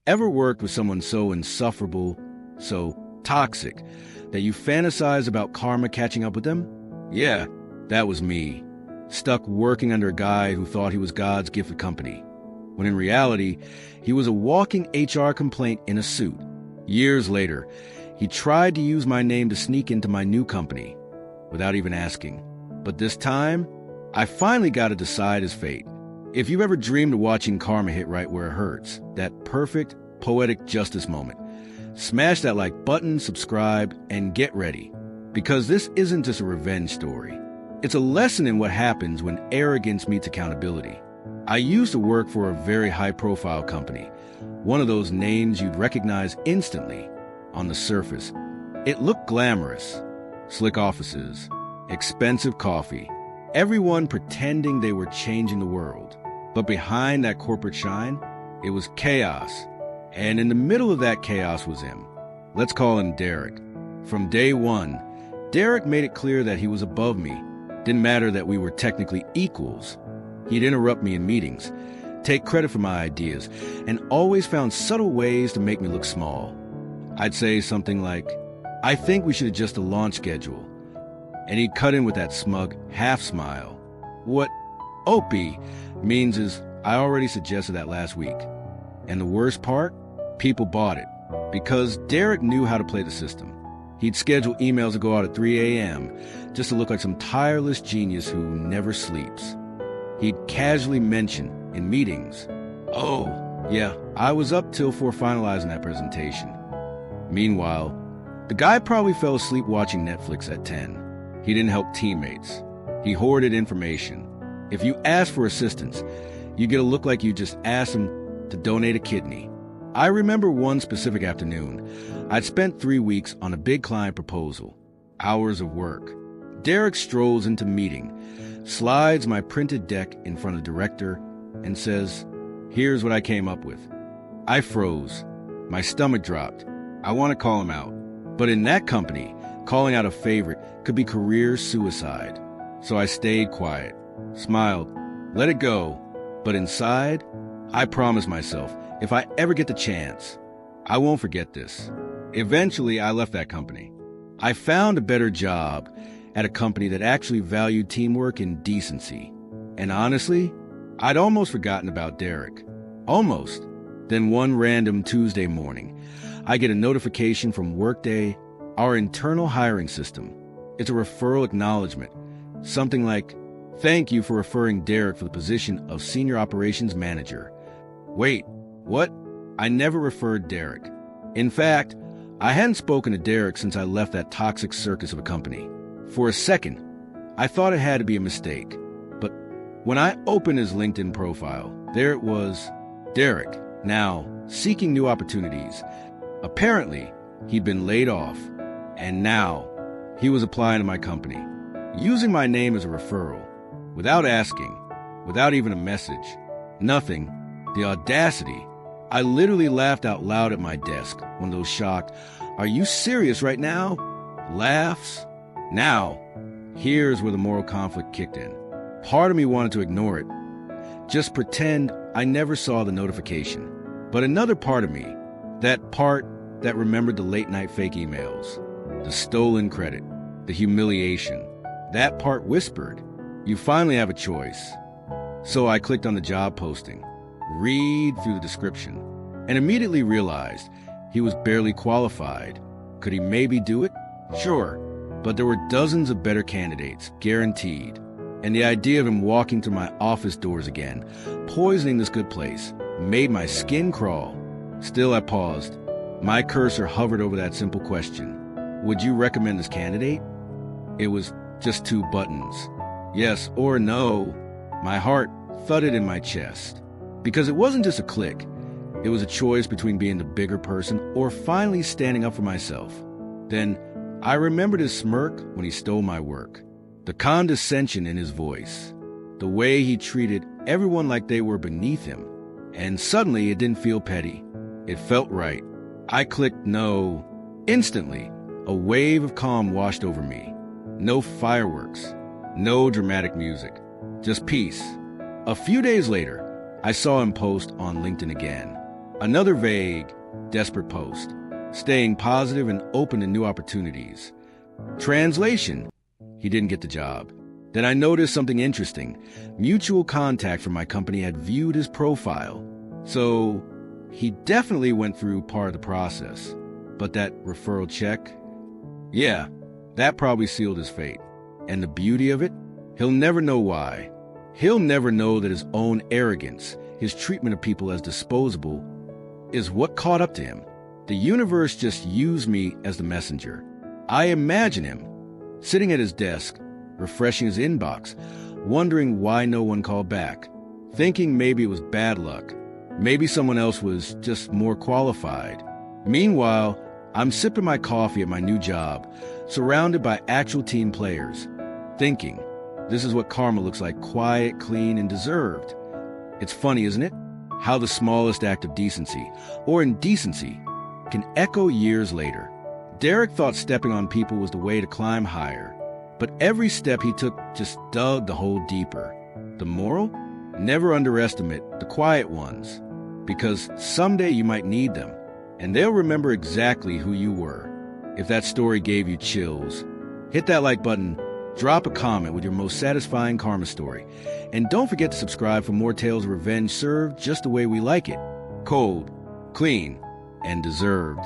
Ever worked with someone so insufferable, so toxic, that you fantasize about karma catching up with them? Yeah, that was me. Stuck working under a guy who thought he was God's gift of company, when in reality, he was a walking HR complaint in a suit. Years later, he tried to use my name to sneak into my new company, without even asking. But this time, I finally got to decide his fate. If you've ever dreamed of watching karma hit right where it hurts, that perfect, poetic justice moment, smash that like button, subscribe, and get ready. Because this isn't just a revenge story. It's a lesson in what happens when arrogance meets accountability. I used to work for a very high-profile company, one of those names you'd recognize instantly on the surface. It looked glamorous. Slick offices, expensive coffee, everyone pretending they were changing the world. But behind that corporate shine, it was chaos. And in the middle of that chaos was him. Let's call him Derek. From day one, Derek made it clear that he was above me. Didn't matter that we were technically equals. He'd interrupt me in meetings, take credit for my ideas, and always found subtle ways to make me look small. I'd say something like, "I think we should adjust the launch schedule." And he'd cut in with that smug half-smile. What "Opie" means is, "I already suggested that last week." And the worst part? People bought it. Because Derek knew how to play the system. He'd schedule emails to go out at 3 a.m. just to look like some tireless genius who never sleeps. He'd casually mention in meetings, "Oh, yeah, I was up till 4 finalizing that presentation." Meanwhile, the guy probably fell asleep watching Netflix at 10. He didn't help teammates. He hoarded information. If you asked for assistance, you get a look like you just asked him to donate a kidney. I remember one specific afternoon. I'd spent 3 weeks on a big client proposal. Hours of work. Derek strolls into meeting, slides my printed deck in front of the director, and says, "Here's what I came up with." I froze. My stomach dropped. I want to call him out. But in that company, calling out a favorite could be career suicide. So I stayed quiet, smiled, let it go. But inside, I promised myself, if I ever get the chance, I won't forget this. Eventually, I left that company. I found a better job at a company that actually valued teamwork and decency. And honestly, I'd almost forgotten about Derek. Almost. Then one random Tuesday morning, I get a notification from Workday, our internal hiring system. It's a referral acknowledgement. Something like, "Thank you for referring Derek for the position of Senior Operations Manager." Wait, what? I never referred Derek. In fact, I hadn't spoken to Derek since I left that toxic circus of a company. For a second, I thought it had to be a mistake. But when I opened his LinkedIn profile, there it was, Derek, now seeking new opportunities. Apparently, he'd been laid off, and now he was applying to my company, using my name as a referral, without asking, without even a message. Nothing. The audacity. I literally laughed out loud at my desk, one of those shocked, "Are you serious right now?" laughs. Now, here's where the moral conflict kicked in. Part of me wanted to ignore it, just pretend I never saw the notification. But another part of me, that part that remembered the late-night fake emails, the stolen credit, the humiliation, that part whispered, "You finally have a choice." So I clicked on the job posting, read through the description, and immediately realized he was barely qualified. Could he maybe do it? Sure, but there were dozens of better candidates, guaranteed. And the idea of him walking through my office doors again, poisoning this good place, made my skin crawl. Still, I paused. My cursor hovered over that simple question. Would you recommend this candidate? It was just 2 buttons. Yes or no. My heart thudded in my chest. Because it wasn't just a click. It was a choice between being the bigger person or finally standing up for myself. Then I remembered his smirk when he stole my work. The condescension in his voice. The way he treated everyone like they were beneath him. And suddenly it didn't feel petty. It felt right. I clicked no. Instantly, a wave of calm washed over me. No fireworks. No dramatic music. Just peace. A few days later, I saw him post on LinkedIn again. Another vague, desperate post. Staying positive and open to new opportunities. Translation. He didn't get the job. Then I noticed something interesting. Mutual contact from my company had viewed his profile. So he definitely went through part of the process. But that referral check? Yeah, that probably sealed his fate. And the beauty of it? He'll never know why. He'll never know that his own arrogance, his treatment of people as disposable, is what caught up to him. The universe just used me as the messenger. I imagine him sitting at his desk, refreshing his inbox, wondering why no one called back, thinking maybe it was bad luck. Maybe someone else was just more qualified. Meanwhile, I'm sipping my coffee at my new job, surrounded by actual team players, thinking, this is what karma looks like, quiet, clean, and deserved. It's funny, isn't it? How the smallest act of decency, or indecency, can echo years later. Derek thought stepping on people was the way to climb higher, but every step he took just dug the hole deeper. The moral? Never underestimate the quiet ones, because someday you might need them, and they'll remember exactly who you were. If that story gave you chills, hit that like button, drop a comment with your most satisfying karma story, and don't forget to subscribe for more tales of revenge served just the way we like it. Cold, clean, and deserved.